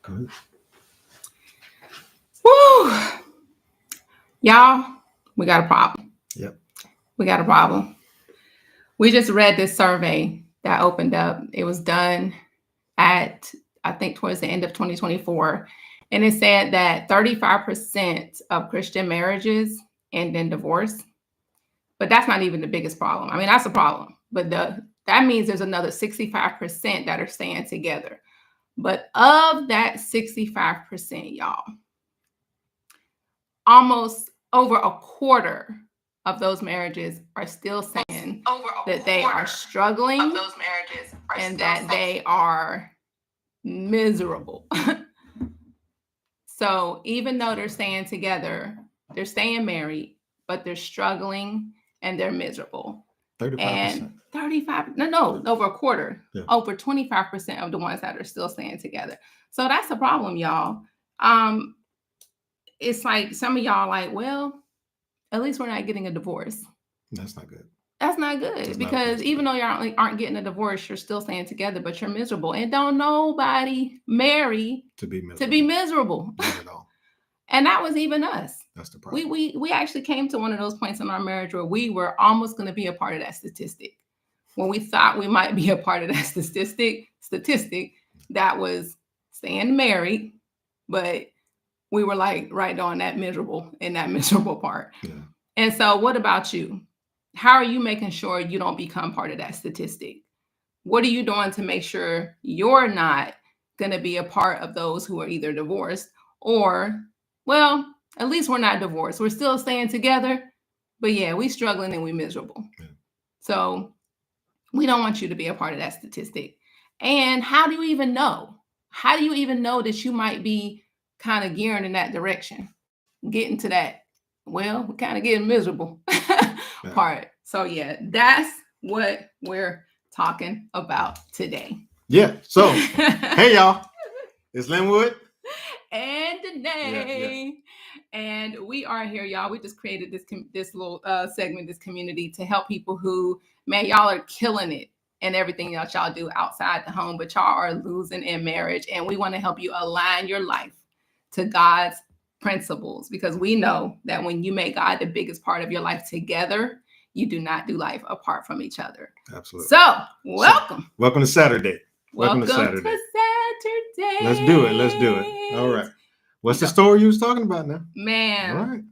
Go ahead. Woo! Y'all, we got a problem. Yep. We got a problem. We just read this survey that opened up. It was done at, I think, towards the end of 2024. And it said that 35% of Christian marriages end in divorce. But that's not even the biggest problem. I mean, that's a problem. But that means there's another 65% that are staying together. But of that 65%, y'all, almost over a quarter of those marriages are still saying that they are struggling and that they are miserable. So even though they're staying together, they're staying married, but they're struggling and they're miserable. 35%. And 35, no, over a quarter, Yeah. over 25% of the ones that are still staying together. So that's the problem, y'all. It's like some of y'all like, well, at least we're not getting a divorce. That's not good. That's not good because even though y'all aren't getting a divorce, you're still staying together, but you're miserable. And don't nobody marry to be miserable. Not at all. And that was even us. That's the problem. We actually came to one of those points in our marriage where we were almost going to be a part of that statistic. When we thought we might be a part of that statistic that was staying married, but we were like right on that miserable part. Yeah. And so what about you? How are you making sure you don't become part of that statistic? What are you doing to make sure you're not going to be a part of those who are either divorced or, well, at least we're not divorced. We're still staying together, but yeah, we struggling and we miserable. Yeah. So we don't want you to be a part of that statistic. And how do you even know? How do you even know that you might be kind of gearing in that direction? Getting to that, well, we're kind of getting miserable part. So yeah, that's what we're talking about today. Yeah. So, hey y'all, it's Linwood and Danae. Yeah. And we are here, y'all. We just created this little segment, this community to help people who, man, y'all are killing it and everything else y'all do outside the home, but y'all are losing in marriage. And we want to help you align your life to God's principles, because we know that when you make God the biggest part of your life together, you do not do life apart from each other. Absolutely. So, welcome. Welcome to Saturday. Welcome to Saturday. Let's do it. All right. What's the story you was talking about now? Man. All right.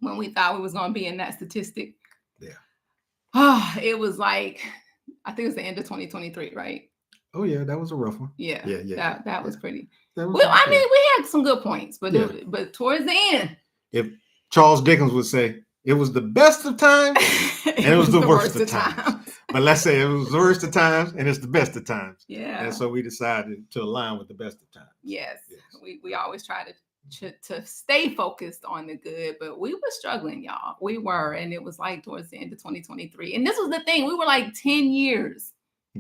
When we thought we was going to be in that statistic. Yeah. Oh, it was like, I think it was the end of 2023, right? Oh, yeah. That was a rough one. Yeah. That was pretty. That was I mean, we had some good points, but but towards the end. If Charles Dickens would say, it was the best of times and it was the worst of times. But let's say it was the worst of times and it's the best of times. Yeah. And so we decided to align with the best of times. Yes. We always try to stay focused on the good, but we were struggling, y'all. We were, and it was like towards the end of 2023. And this was the thing. We were like 10 years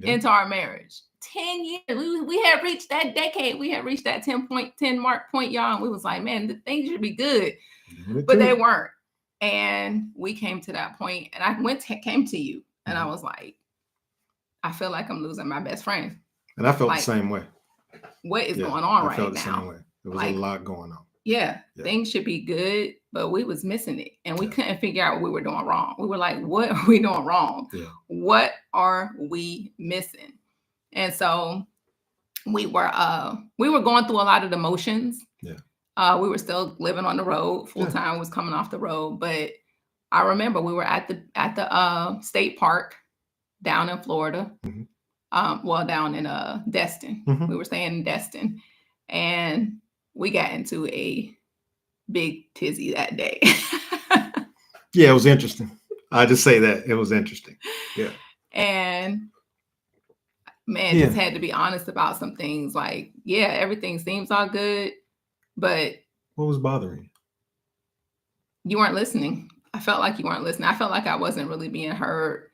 into our marriage. 10 years. We had reached that decade. We had reached that 10 mark point, y'all. And we was like, man, the things should be good. But they weren't. And we came to that point, and I came to you, and I was like, I feel like I'm losing my best friend. And I felt the same way. What is going on right now? I felt the same way. There was a lot going on. Yeah, things should be good, but we was missing it, and we couldn't figure out what we were doing wrong. We were like, what are we doing wrong? Yeah. What are we missing? And so we were going through a lot of the motions. Yeah. We were still living on the road full time. Was coming off the road, but I remember we were at the state park down in Florida. Mm-hmm. Down in Destin. Mm-hmm. We were staying in Destin, and we got into a big tizzy that day. Yeah, it was interesting. I just say that it was interesting. Yeah. And man, just had to be honest about some things. Like, everything seems all good, but what was bothering you? You weren't listening. I felt like you weren't listening. I felt like I wasn't really being heard.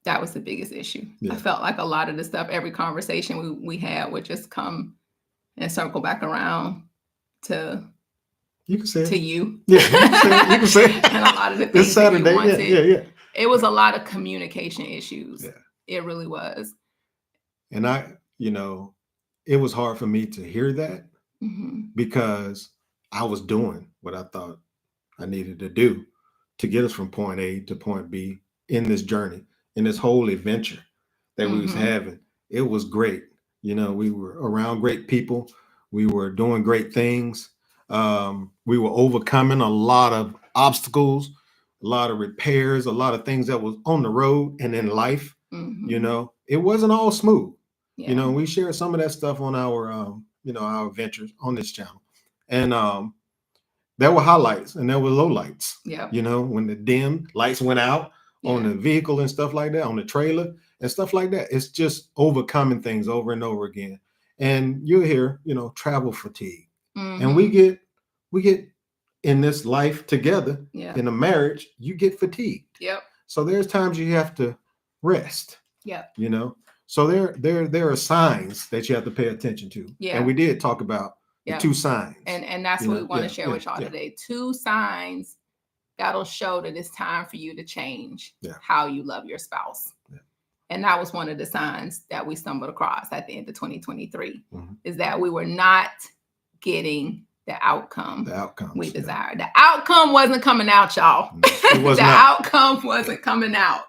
That was the biggest issue. Yeah. I felt like a lot of the stuff, every conversation we had would just come and circle back around to you. Can say to you. Yeah, you can say it. And a lot of the things it's Saturday. That you wanted. Yeah. It was a lot of communication issues. Yeah. It really was. And I, it was hard for me to hear that Mhm. because I was doing what I thought I needed to do to get us from point A to point B in this journey, in this whole adventure that we was Mhm. having. It was great. You know, we were around great people. We were doing great things. We were overcoming a lot of obstacles, a lot of repairs, a lot of things that was on the road and in life. You Mhm. know, it wasn't all smooth. You Yeah. know, we shared some of that stuff on our, our adventures on this channel, and there were highlights and there were lowlights. Yep. You know, when the dim lights went out on Yeah. the vehicle and stuff like that, on the trailer and stuff like that. It's just overcoming things over and over again. And you'll hear, travel fatigue. And we Mhm. get in this life together Yeah. in a marriage, you get fatigued. Yep. So there's times you have to rest. Yep. You know. So there are signs that you have to pay attention to. Yeah. And we did talk about the Yep. two signs. And that's You what know, we want yeah, to share yeah, with y'all yeah. today. 2 signs that'll show that it's time for you to change Yeah. how you love your spouse. Yeah. And that was one of the signs that we stumbled across at the end of 2023, Mm-hmm. is that we were not getting the outcome we desired. The outcome wasn't coming out, y'all. No, it was the not. outcome wasn't coming out.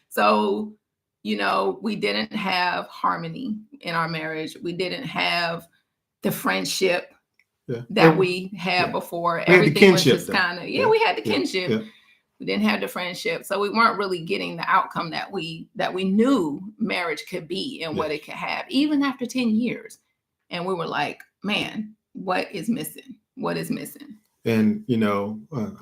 So, we didn't have harmony in our marriage. We didn't have the friendship that we had before. We Everything was just kind of, we had the kinship. Yeah. We didn't have the friendship. So we weren't really getting the outcome that we knew marriage could be and what it could have, even after 10 years. And we were like, man, what is missing? What is missing? And,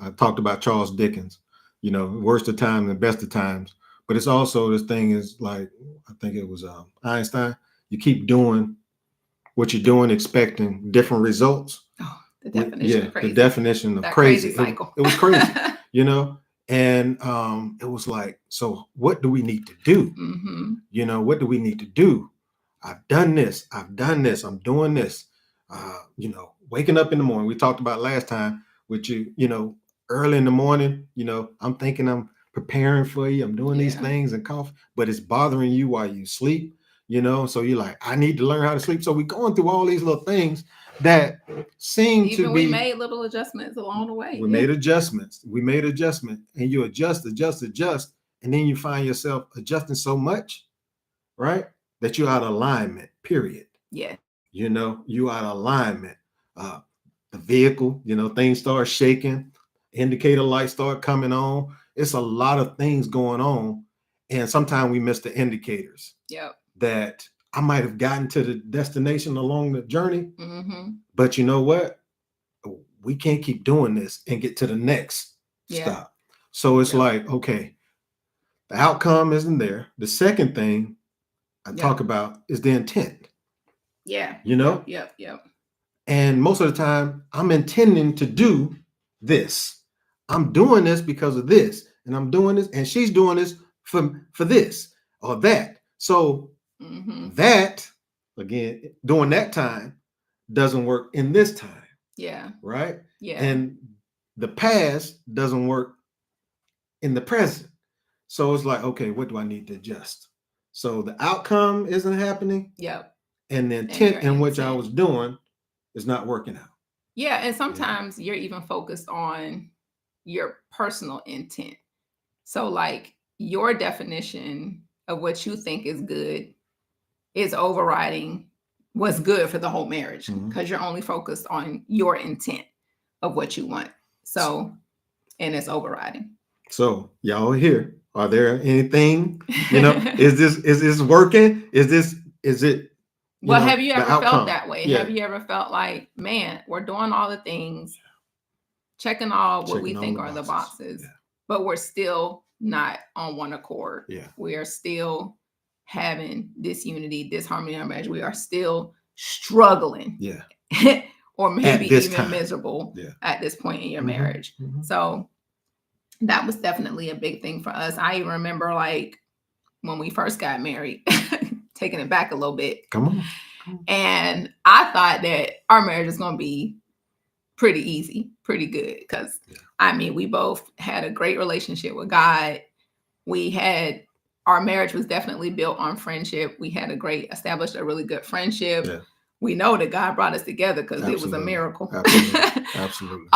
I talked about Charles Dickens, worst of times and best of times. But it's also, this thing is like, I think it was Einstein. You keep doing what you're doing, expecting different results. Oh, the definition of crazy. The definition of that crazy. Cycle. It was crazy, And it was like, so what do we need to do? Mm-hmm. What do we need to do? I've done this. I'm doing this. Waking up in the morning. We talked about last time with you, early in the morning, I'm thinking I'm preparing for you. I'm doing these things and coffee, but it's bothering you while you sleep, so you're like, I need to learn how to sleep. So we're going through all these little things that seem to be. We made little adjustments along the way. We made adjustments. And you adjust. And then you find yourself adjusting so much, right? That you're out of alignment, period. Yeah. You out of alignment. The vehicle, things start shaking, indicator lights start coming on. It's a lot of things going on. And sometimes we miss the indicators. Yep. That I might have gotten to the destination along the journey. Mm-hmm. But you know what? We can't keep doing this and get to the next stop. So it's like, okay, the outcome isn't there. The second thing I talk about is the intent. Yeah. Yep. And most of the time, I'm intending to do this. I'm doing this because of this, and I'm doing this, and she's doing this for this or that. So that, again, during that time doesn't work in this time. Yeah. Right? Yeah. And the past doesn't work in the present. So it's like, okay, what do I need to adjust? So the outcome isn't happening. Yep. And the intent in which I was doing is not working out. Yeah. And sometimes you're even focused on your personal intent. So like your definition of what you think is good is overriding what's good for the whole marriage, because you're only focused on your intent of what you want. So, and it's overriding. So y'all here, are there anything, is this working? Is it? Well, have you ever felt that way? Yeah. Have you ever felt like, man, we're doing all the things, checking what we think are the boxes, but we're still not on one accord. Yeah. We are still having disunity, disharmony in our marriage. We are still struggling. Yeah. Or maybe even miserable at this point in your marriage. Mm-hmm. So that was definitely a big thing for us. I even remember like when we first got married, taking it back a little bit. Come on. And I thought that our marriage was going to be pretty easy, pretty good. Because we both had a great relationship with God. Our marriage was definitely built on friendship. We had established a really good friendship. Yeah. we know that God brought us together because it was a Absolutely. miracle. Absolutely. Absolutely.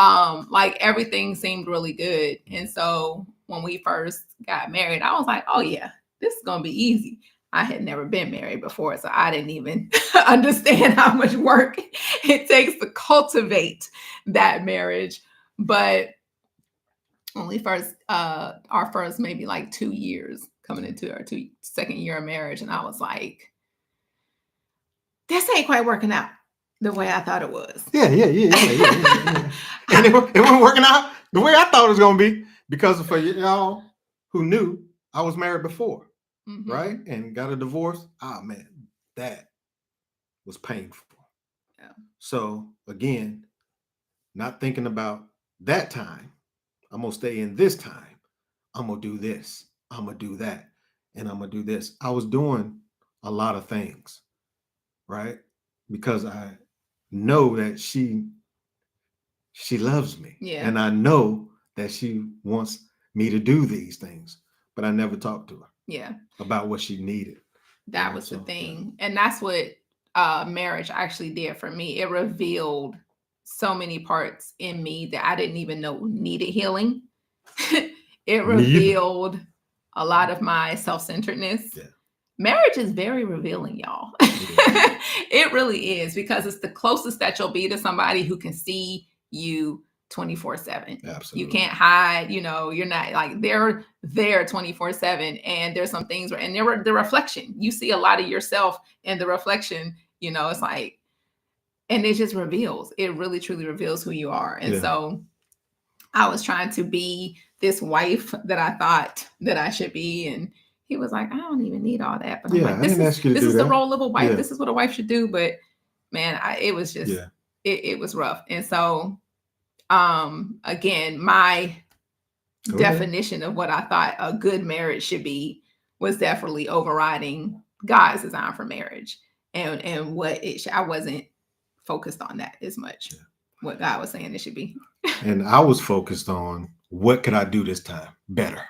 Like everything seemed really good. And so when we first got married, I was like, oh yeah, this is gonna be easy. I had never been married before, so I didn't even understand how much work it takes to cultivate that marriage. But when we first our first maybe like 2 years coming into our second year of marriage, and I was like, this ain't quite working out the way I thought it was. Yeah. And it wasn't working out the way I thought it was gonna be, because for y'all who knew, I was married before, right? And got a divorce. Ah, man, that was painful. Yeah. So again, not thinking about that time. I'm gonna stay in this time. I'm gonna do this. I'm gonna do that. And I'm gonna do this. I was doing a lot of things, right? Because I know that she loves me. Yeah. And I know that she wants me to do these things. But I never talked to her. Yeah. About what she needed. That was the thing. Yeah. And that's what marriage actually did for me. It revealed so many parts in me that I didn't even know needed healing. It revealed a lot of my self-centeredness. Yeah. Marriage is very revealing, y'all. Yeah. It really is, because it's the closest that you'll be to somebody who can see you 24/7. Absolutely. You can't hide, you're not like, they're there 24/7. And there's some things where, and the reflection, you see a lot of yourself in the reflection, it's like, and it just reveals, it really truly reveals who you are. And so I was trying to be this wife that I thought that I should be. And he was like, I don't even need all that. But I'm like, this is the role of a wife. Yeah. This is what a wife should do. But man, it was just, it was rough. And so, again, my definition of what I thought a good marriage should be was definitely overriding God's design for marriage, and what I wasn't focused on that as much. Yeah. What God was saying it should be. And I was focused on, what could I do this time better?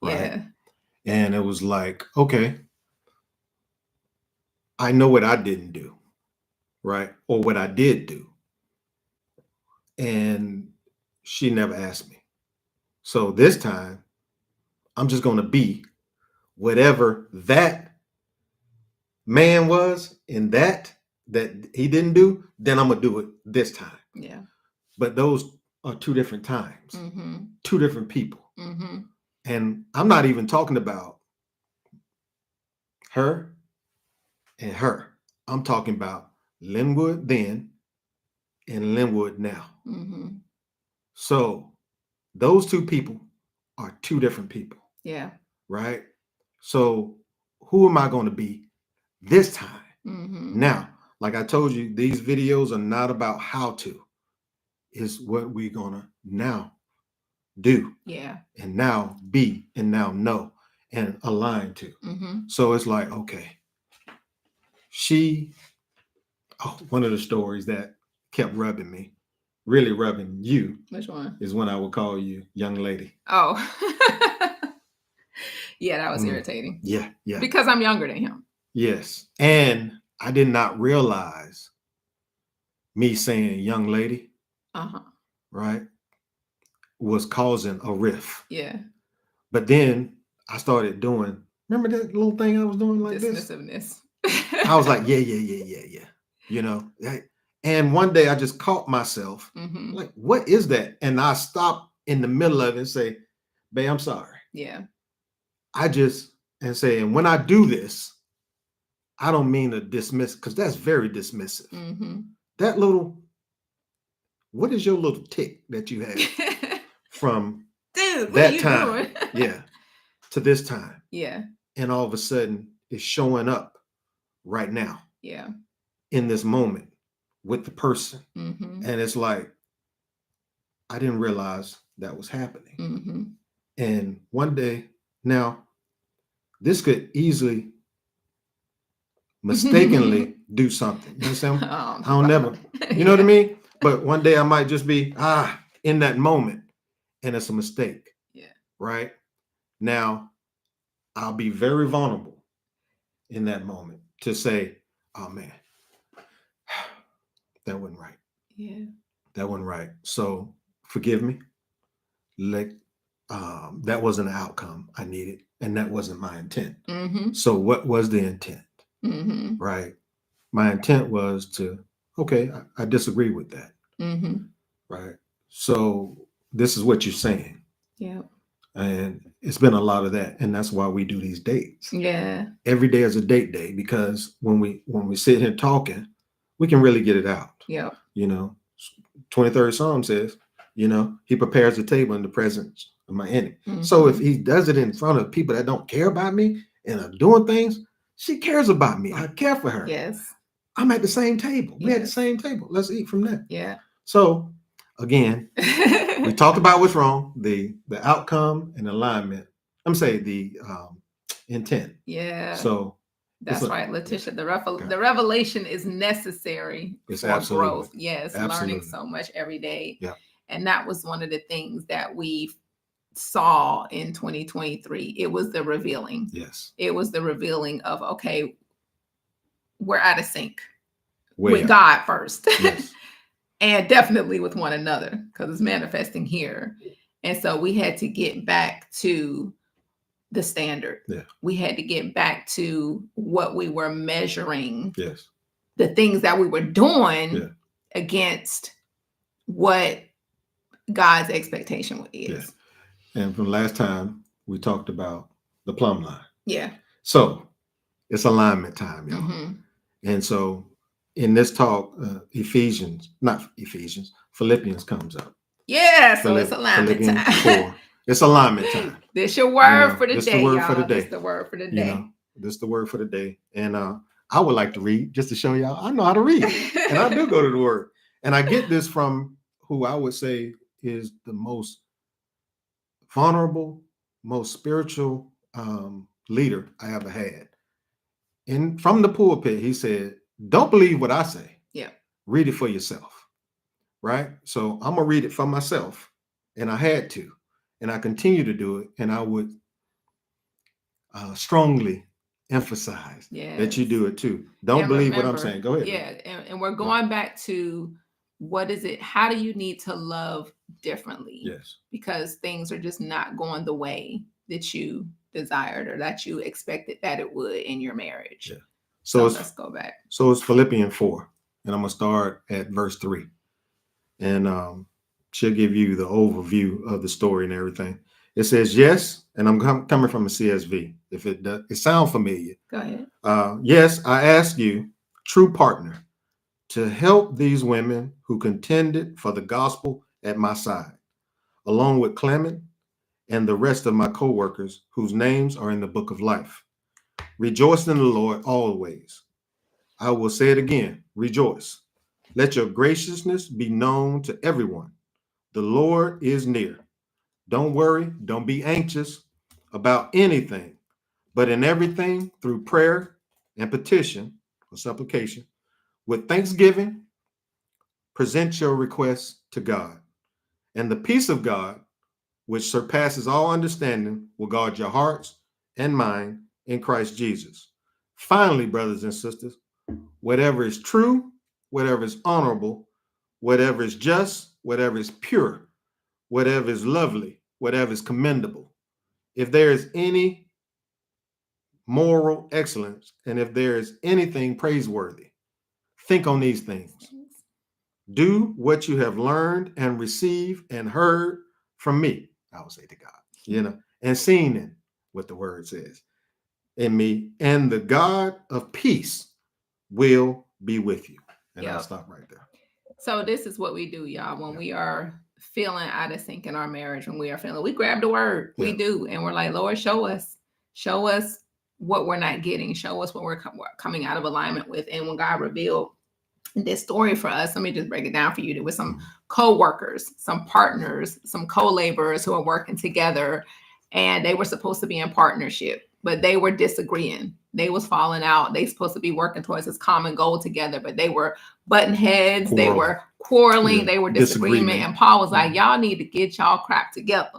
Right. Yeah. And it was like, okay, I know what I didn't do, right? Or what I did do. And she never asked me. So this time, I'm just going to be whatever that man was in that he didn't do, then I'm going to do it this time. Yeah. But those are two different times, two different people. And I'm not even talking about her and her. I'm talking about Linwood then and Linwood now. So those two people are two different people. Yeah. Right? So who am I going to be this time? Now, like I told you, these videos are not about how to. It's what we're going to now do. Yeah. And now be, and now know, and align to. So it's like, okay, one of the stories that kept rubbing me, really rubbing you. Which one? Is when I would call you young lady. Oh. Yeah, that was irritating. Yeah. Because I'm younger than him. Yes. And I did not realize me saying young lady, right, was causing a rift. Yeah. But then I started doing, remember that little thing I was doing like dismissiveness. I was like, yeah. And one day I just caught myself like, what is that? And I stopped in the middle of it and say, babe, I'm sorry. Yeah. And when I do this, I don't mean to dismiss, because that's very dismissive. That little, what is your little tick that you have from that time? Yeah. To this time. Yeah. And all of a sudden it's showing up right now. Yeah. In this moment with the person. And it's like, I didn't realize that was happening. And one day, now, this could easily mistakenly do something. You understand? I don't never, you know what I mean? But one day I might just be, in that moment, and it's a mistake. Yeah. Right? Now, I'll be very vulnerable in that moment to say, oh man, that wasn't right. Yeah. That wasn't right. So forgive me. Like, that wasn't an outcome I needed, and that wasn't my intent. Mm-hmm. So what was the intent? Mm-hmm. Right. My intent was to, okay, I disagree with that. Mm-hmm. Right. So this is what you're saying. Yeah. And it's been a lot of that. And that's why we do these dates. Yeah. Every day is a date day, because when we sit here talking, we can really get it out. Yeah. 23rd Psalm says, he prepares the table in the presence of my enemy. Mm-hmm. So if he does it in front of people that don't care about me and are doing things, she cares about me. I care for her. Yes. I'm at the same table. We're at the Yes. same table. Let's eat from that. Yeah. So again, we talked about what's wrong, the outcome and alignment. I'm saying the intent. Yeah. So that's right, Letitia. Yeah. The revelation is necessary It's for absolutely growth. Yes, absolutely learning so much every day. Yeah. And that was one of the things that we saw in 2023. It was the revealing. Yes. It was the revealing of, okay, we're out of sync Way with out. God first. Yes. And definitely with one another, because it's manifesting here. And so we had to get back to the standard. Yeah. We had to get back to what we were measuring. Yes. The things that we were doing Yeah. against what God's expectation is. Yeah. And from last time we talked about the plumb line. Yeah. So it's alignment time, y'all. Mm-hmm. And so in this talk, Philippians comes up. Yeah, so it's alignment time. 4. It's alignment time. This your word for the this day, the word y'all. for the day. This the word for the day. This the word for the day. And I would like to read just to show y'all I know how to read. And I do go to the word. And I get this from who I would say is the most vulnerable, most spiritual leader I ever had. And from the pulpit, he said, don't believe what I say. Yeah. Read it for yourself. Right? So I'm going to read it for myself. And I had to. And I continue to do it. And I would strongly emphasize that you do it too. Don't believe what I'm saying. Go ahead. Yeah. And we're going back to, what is it? How do you need to love differently? Yes. Because things are just not going the way that you desired or that you expected that it would in your marriage. Yeah. So let's go back. So it's Philippians 4. And I'm going to start at verse 3. And she'll give you the overview of the story and everything. It says, yes, and I'm coming from a CSV. If it does, it sounds familiar. Go ahead. Yes, I ask you, true partner, to help these women who contended for the gospel at my side, along with Clement and the rest of my co-workers whose names are in the book of life. Rejoice in the Lord always. I will say it again, rejoice. Let your graciousness be known to everyone. The Lord is near. Don't worry, don't be anxious about anything, but in everything through prayer and petition or supplication, with thanksgiving, present your requests to God. And the peace of God, which surpasses all understanding, will guard your hearts and mind in Christ Jesus. Finally, brothers and sisters, whatever is true, whatever is honorable, whatever is just, whatever is pure, whatever is lovely, whatever is commendable, if there is any moral excellence, and if there is anything praiseworthy, think on these things. Do what you have learned and received and heard from me, I will say to God, and seen in what the word says in me, and the God of peace will be with you. And I'll stop right there. So this is what we do, y'all. When we are feeling out of sync in our marriage, when we grab the word, we do. And we're like, Lord, show us what we're not getting. Show us what we're coming out of alignment with. And when God revealed this story for us, let me just break it down for you. There was some co-workers, some partners, some co-laborers who are working together, and they were supposed to be in partnership, but they were disagreeing. They was falling out. They supposed to be working towards this common goal together, but they were butting heads. They were quarreling. They were disagreement. And Paul was like, y'all need to get y'all crap together.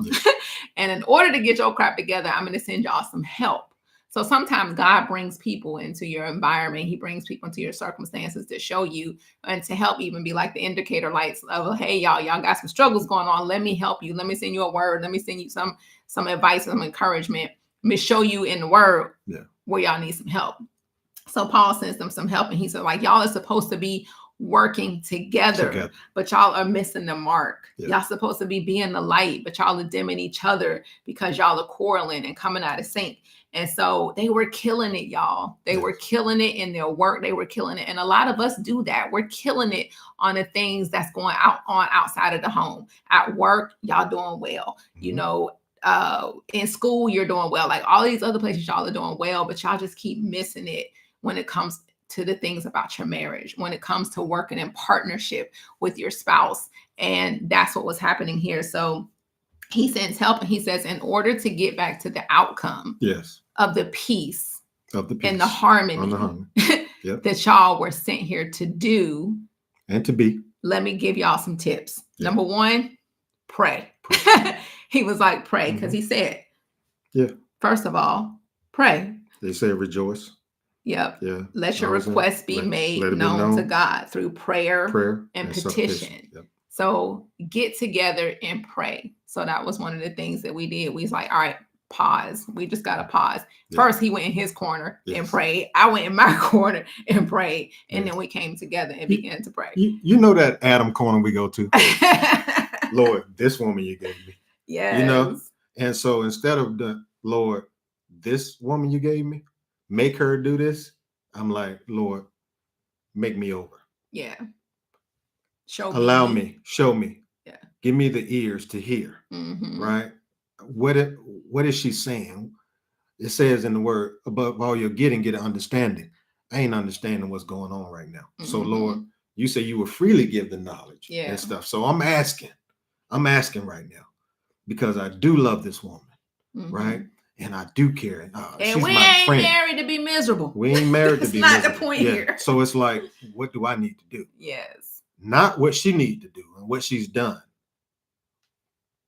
And in order to get your crap together, I'm going to send y'all some help. So sometimes God brings people into your environment. He brings people into your circumstances to show you and to help even be like the indicator lights of, hey, y'all got some struggles going on. Let me help you. Let me send you a word. Let me send you some advice, some encouragement. Let me show you in the word where y'all need some help. So Paul sends them some help, and he said, like, y'all are supposed to be working together, but y'all are missing the mark. Y'all supposed to be being the light, but y'all are dimming each other because y'all are quarreling and coming out of sync. And so they were killing it, y'all. They were killing it in their work. They were killing it. And a lot of us do that. We're killing it on the things that's going on outside of the home. At work, y'all doing well. You know, in school, you're doing well. Like all these other places, y'all are doing well, but y'all just keep missing it when it comes to the things about your marriage, when it comes to working in partnership with your spouse. And that's what was happening here. So he sends help, and he says, in order to get back to the outcome of the peace and the harmony that y'all were sent here to do and to be, let me give y'all some tips. Number one, pray. He was like, pray, because he said, first of all, pray. They say rejoice. Yep. Yeah. Let your requests be made known to God through prayer and petition. So get together and pray. So that was one of the things that we did. We was like, all right, pause. We just got to pause. First, he went in his corner and prayed. I went in my corner and prayed. And then we came together and began to pray. You know that Adam corner we go to? Lord, this woman you gave me. Yes. You know? And so instead of the Lord, this woman you gave me, make her do this, I'm like, Lord, make me over. Yeah. Allow me, show me. Yeah. Give me the ears to hear. Right? What is she saying? It says in the word, above all you're getting, get an understanding. I ain't understanding what's going on right now. So Lord, you say you will freely give the knowledge and stuff. So I'm asking right now, because I do love this woman. Right? And I do care. And she's we ain't friend. Married to be miserable. We ain't married to be miserable. That's not the point here. So it's like, what do I need to do? Yes. Not what she needs to do and what she's done.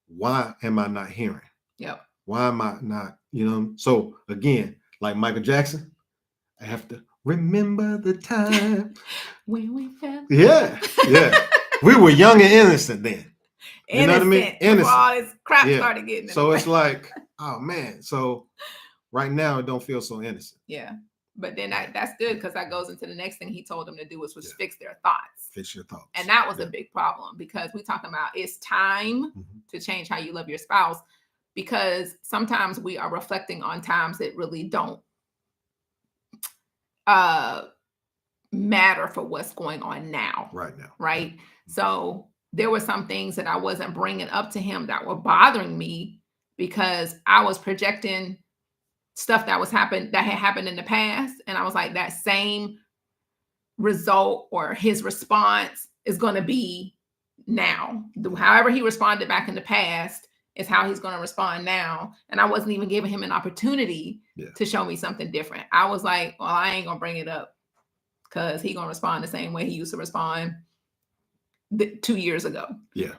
Why am I not hearing? Yep. Why am I not, So again, like Michael Jackson, I have to remember the time. when we fell. Yeah. We were young and innocent then. You know what I mean? Innocent. All this crap started getting in So it's like, oh man. So right now it don't feel so innocent. Yeah. But then that's good, because that goes into the next thing he told them to do, was fix their thoughts. Fix your thoughts. And that was a big problem, because we're talking about it's time to change how you love your spouse, because sometimes we are reflecting on times that really don't matter for what's going on now. Right now. Right. So there were some things that I wasn't bringing up to him that were bothering me, because I was projecting stuff that had happened in the past. And I was like, that same result or his response is going to be now. However he responded back in the past is how he's going to respond now. And I wasn't even giving him an opportunity to show me something different. I was like, well, I ain't going to bring it up, because he's going to respond the same way he used to respond 2 years ago. Yeah.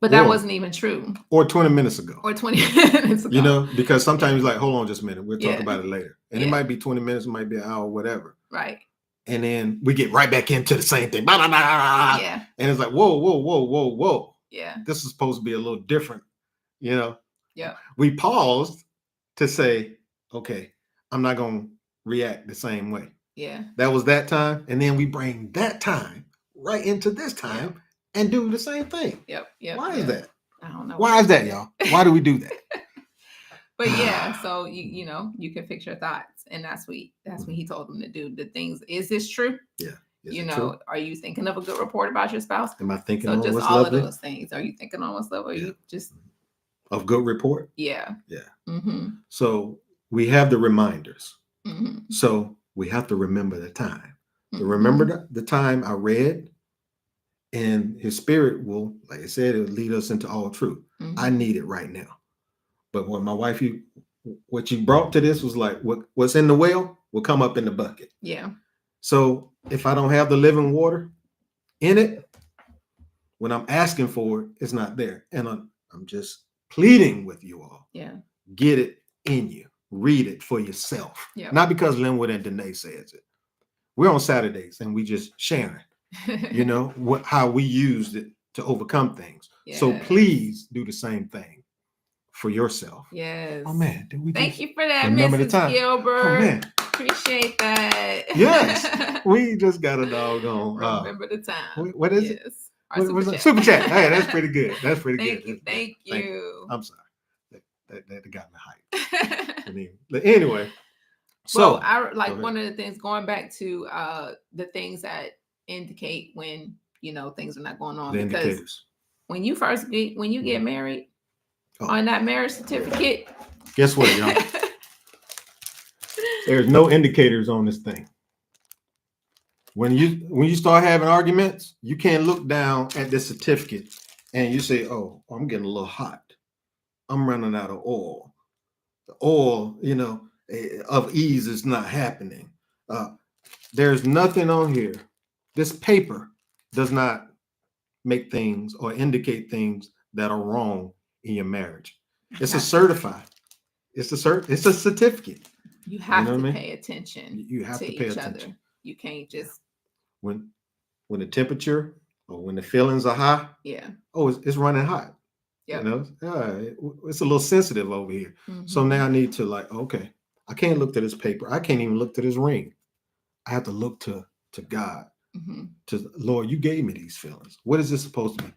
But that wasn't even true. Or 20 minutes ago. Ago. Because sometimes you're like, hold on just a minute. We'll talk about it later. And it might be 20 minutes, it might be an hour, whatever. Right. And then we get right back into the same thing. Blah, blah, blah, blah. Yeah. And it's like, whoa. Yeah. This is supposed to be a little different, Yeah. We paused to say, okay, I'm not going to react the same way. Yeah. That was that time. And then we bring that time right into this time and do the same thing. Yep. Why is that? I don't know. Why is that, y'all? Why do we do that? But so you can fix your thoughts, and that's what he told them to do. The things, is this true? Yeah. True? Are you thinking of a good report about your spouse? Am I thinking on just what's all lovely? Of those things? Are you thinking on what's lovely? Or you just of good report? Yeah. So we have the reminders. So we have to remember the time. To remember the time I read, and his spirit will, like I said, it'll lead us into all truth. I need it right now. But when my wife, what you brought to this was like, what's in the well will come up in the bucket. Yeah. So if I don't have the living water in it, when I'm asking for it, it's not there. And I'm just pleading with you all. Yeah. Get it in you read it for yourself. Yep. Not because Linwood and Danae says it. We're on Saturdays and we just sharing, you know, how we used it to overcome things. Yes. So please do the same thing for yourself. Yes. Oh man, did we Thank just you for that, remember the Mrs. time? Gilbert. Oh man, appreciate that. yes, we just got a doggone. Remember the time. What is it? Our What was super chat. Hey, that's pretty good. That's pretty Thank good. You, thank you. I'm sorry. That got me hyped. But anyway, so well, I like one of the things going back to the things that indicate when you know things are not going on. The because indicators. when you get married on that marriage certificate, guess what, y'all? There's no indicators on this thing. When you start having arguments, you can't look down at this certificate and you say, "Oh, I'm getting a little hot. I'm running out of oil. The oil, you know, of ease is not happening." There's nothing on here. This paper does not make things or indicate things that are wrong in your marriage. It's a certified. It's a certificate. You have to pay attention. You have to pay attention. Other. You can't just when the temperature or when the feelings are high. Yeah. Oh, it's running hot. Yep. You know, it's a little sensitive over here. Mm-hmm. So now I need to okay, I can't look to this paper. I can't even look to this ring. I have to look to God. Mm-hmm. To Lord, you gave me these feelings. What is this supposed to be?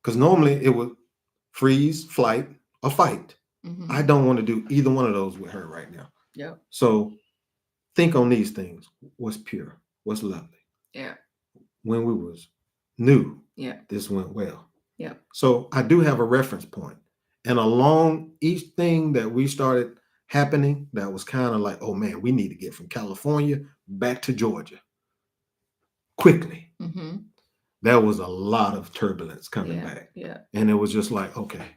Because normally it would freeze, flight, or fight. Mm-hmm. I don't want to do either one of those with her right now. Yeah. So think on these things. What's pure? What's lovely? Yeah. When we was new, this went well. Yeah. So I do have a reference point. And along each thing that we started happening, that was kind of like, oh man, we need to get from California back to Georgia quickly. Mm-hmm. There was a lot of turbulence coming back. Yeah. And it was just like, okay,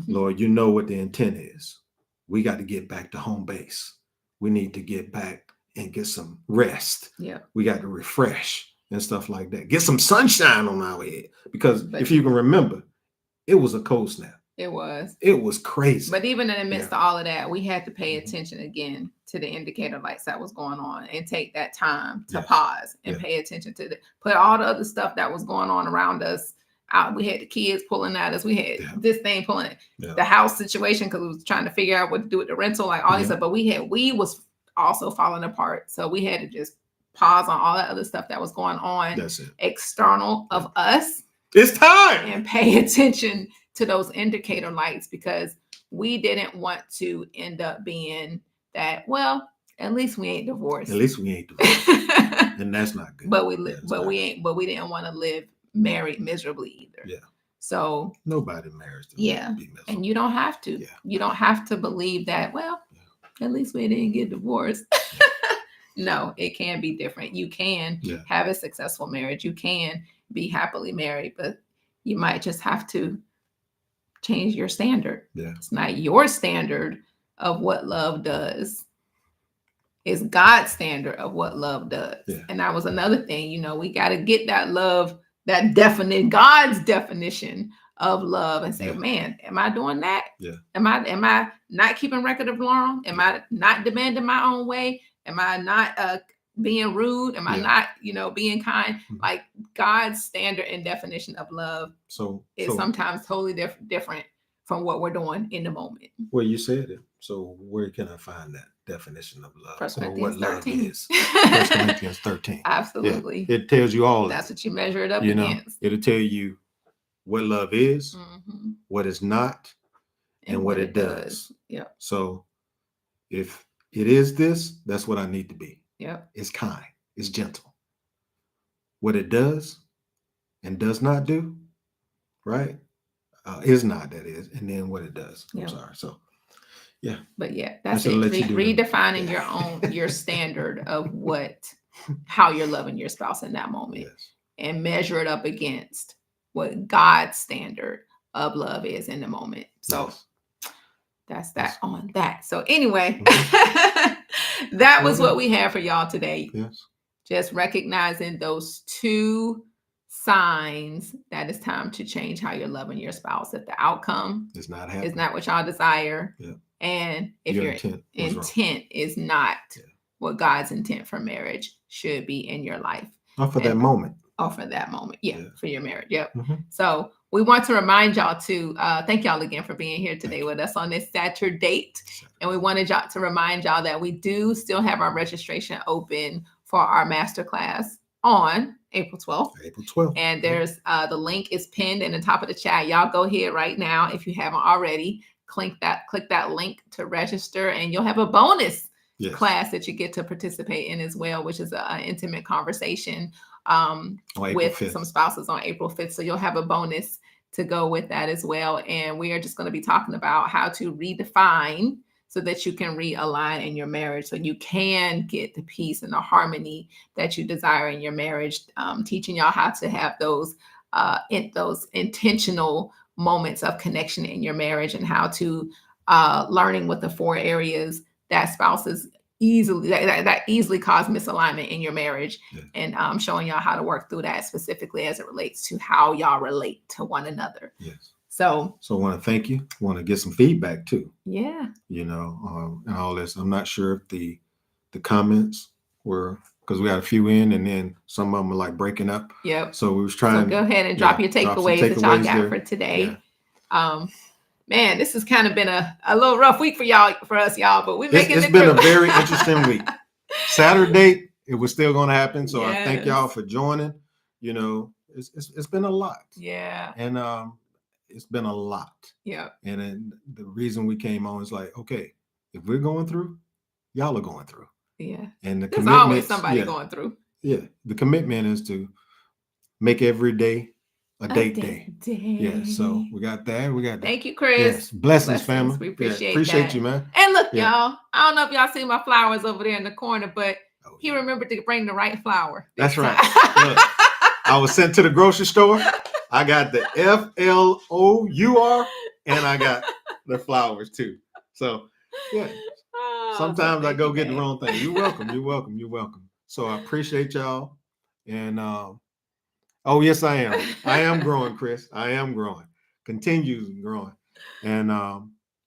Lord, you know what the intent is. We got to get back to home base. We need to get back and get some rest. Yeah. We got to refresh and stuff like that. Get some sunshine on our head. Because if you can remember, it was a cold snap. It was crazy. But even in the midst of all of that, we had to pay attention again to the indicator lights that was going on and take that time to pause and pay attention to put all the other stuff that was going on around us out. We had the kids pulling at us. We had this thing pulling the house situation because we was trying to figure out what to do with the rental, like all this stuff. But we was also falling apart. So we had to just pause on all that other stuff that was going on external of us. It's time. And pay attention to those indicator lights because we didn't want to end up being that, well, at least we ain't divorced. At least we ain't divorced. And that's not good. But we didn't want to live married miserably either. Yeah. So nobody marries to be miserable. And you don't have to. Yeah. You don't have to believe that, well, at least we didn't get divorced. No, it can be different. You can have a successful marriage. You can be happily married, but you might just have to change your standard. Yeah. It's not your standard of what love does. It's God's standard of what love does. Yeah. And that was another thing, you know, we got to get that love, that God's definition of love and say, man, am I doing that? Yeah. Am I not keeping record of wrong? Am I not demanding my own way? Am I not being rude? Am I not, being kind? Mm-hmm. Like God's standard and definition of love is sometimes totally different from what we're doing in the moment. Well, you said it. So where can I find that definition of love? 1 Corinthians 13. Love is. 1 Corinthians 13. Absolutely. Yeah. It tells you all that's what you measure it up against. It'll tell you what love is, what it's not, and what it does. Yeah. So if it is this, that's what I need to be. Yeah. It's kind. It's gentle. What it does and does not do, right? Is not, that is. And then what it does. I'm sorry. So, yeah. But that's it. Redefining your standard of how you're loving your spouse in that moment and measure it up against what God's standard of love is in the moment. So that's that on that. So anyway, that was what we have for y'all today. Yes. Just recognizing those two signs that it's time to change how you're loving your spouse. If the outcome is not what y'all desire, And if Your your intent was wrong. intent is not Yeah. what God's intent for marriage should be in your life. Not for that moment. Oh, for that moment. Yeah, Yeah. for your marriage. Yep. Mhm. So we want to remind y'all to thank y'all again for being here today with us on this Saturday. And we wanted y'all to remind y'all that we do still have our registration open for our masterclass on April 12th. April 12th. And there's the link is pinned in the top of the chat. Y'all go ahead right now if you haven't already. Click that link to register, and you'll have a bonus class that you get to participate in as well, which is an intimate conversation with 5th. some spouses on April 5th. So you'll have a bonus to go with that as well. And we are just going to be talking about how to redefine so that you can realign in your marriage, so you can get the peace and the harmony that you desire in your marriage. Teaching y'all how to have those intentional moments of connection in your marriage, and how to learning what the 4 areas that spouses that easily cause misalignment in your marriage, and showing y'all how to work through that specifically as it relates to how y'all relate to one another. Yes. So I want to thank you. I want to get some feedback too. Yeah. And all this. I'm not sure if the comments were, because we had a few in, and then some of them were like breaking up. Yep. So we was trying. So go ahead and drop your takeaways that y'all got for today. Yeah. Man, this has kind of been a little rough week for us, y'all, but we're making it through. It's been a very interesting week. Saturday, it was still going to happen. So I thank y'all for joining. It's been a lot. Yeah. And it's been a lot. Yeah. And then the reason we came on is like, okay, if we're going through, y'all are going through. Yeah. And the There's always somebody going through. Yeah. The commitment is to make every day a date day. Yeah. So we got that. Thank you, Chris. Yes. Blessings, family. We appreciate appreciate you, man. And look, y'all, I don't know if y'all see my flowers over there in the corner, but he remembered to bring the right flower. That's right. Look, I was sent to the grocery store. I got the FLOUR, and I got the flowers too. So yeah. Sometimes I go get the wrong thing. You're welcome. You're welcome. You're welcome. So I appreciate y'all. And oh yes, I am. I am growing, Chris. I am growing. Continues growing. And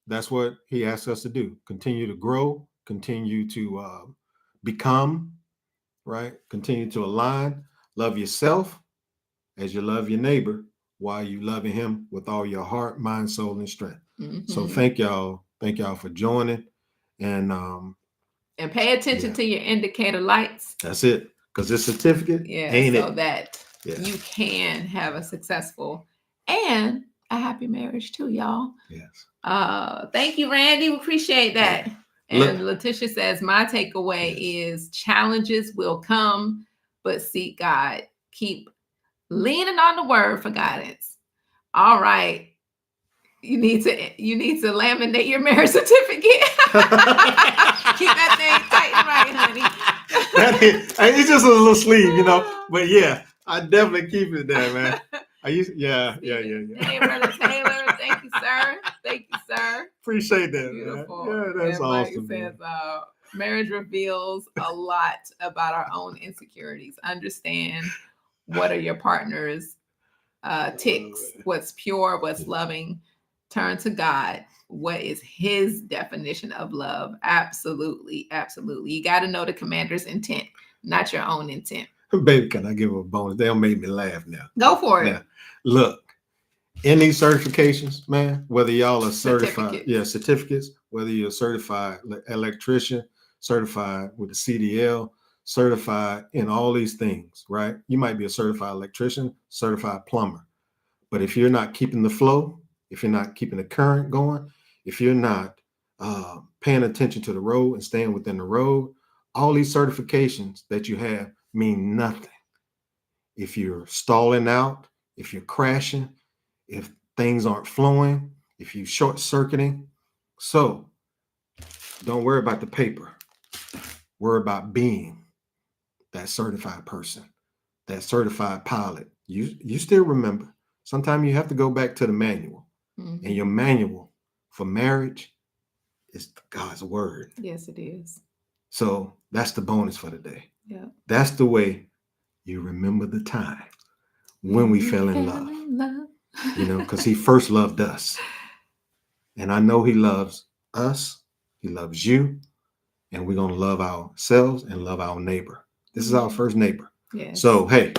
that's what he asks us to do. Continue to grow, continue to become, right? Continue to align, love yourself as you love your neighbor, while you loving him with all your heart, mind, soul, and strength. Mm-hmm. So thank y'all for joining. And pay attention to your indicator lights. That's it. Because this certificate ain't so that you can have a successful and a happy marriage too, y'all. Yes. Thank you, Randy. We appreciate that. Yeah. And Letitia says, my takeaway is challenges will come, but seek God. Keep leaning on the word for guidance. All right. You need to laminate your marriage certificate. Keep that thing tight and right, honey. It's just a little sleeve, But yeah, I definitely keep it there, man. Yeah. Hey, Brother Taylor, thank you, sir. Thank you, sir. Appreciate that. Beautiful. Man. Yeah, that's awesome. Says, marriage reveals a lot about our own insecurities. Understand what are your partner's ticks, what's pure, what's loving. Turn to God. What is his definition of love? Absolutely. Absolutely. You got to know the commander's intent, not your own intent. Baby, can I give a bonus? They'll make me laugh now. Go for it. Now, look, in these certifications, man, whether y'all are certified, certificates, whether you're a certified electrician, certified with the CDL, certified in all these things, right? You might be a certified electrician, certified plumber. But if you're not keeping the flow, if you're not keeping the current going, if you're not paying attention to the road and staying within the road, all these certifications that you have mean nothing. If you're stalling out, if you're crashing, if things aren't flowing, if you're short-circuiting. So don't worry about the paper. Worry about being that certified person, that certified pilot. You still remember. Sometimes you have to go back to the manual. Mm-hmm. And your manual for marriage is God's word. Yes, it is. So that's the bonus for today. Yeah. That's the way you remember the time when we fell in love. Because he first loved us. And I know he loves us, he loves you, and we're going to love ourselves and love our neighbor. This is our first neighbor. Yes. So, hey,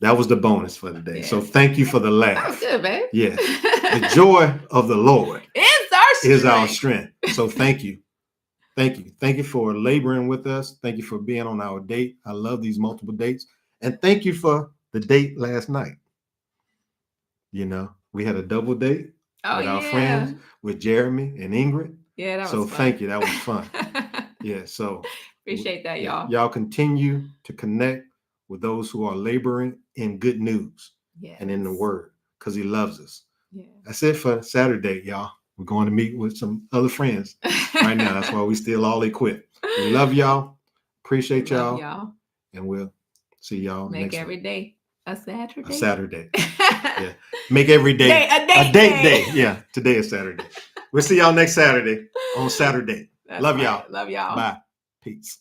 that was the bonus for today. Yes. So thank you for the laugh. That was good, babe. Yes. The joy of the Lord is our strength. So thank you. Thank you. Thank you for laboring with us. Thank you for being on our date. I love these multiple dates. And thank you for the date last night. You know, we had a double date with our friends, with Jeremy and Ingrid. Yeah, that was so fun. Thank you. That was fun. Yeah. So appreciate that, y'all. Y'all continue to connect with those who are laboring in good news and in the word, because he loves us. Yeah. That's it for Saturday, y'all. We're going to meet with some other friends right now. That's why we still all equipped. We love y'all. Appreciate y'all. And we'll see y'all next every day a Saturday. A Saturday. Yeah. Make every day a date day. Yeah. Today is Saturday. We'll see y'all next Saturday on Saturday. Love y'all. Love y'all. Bye. Peace.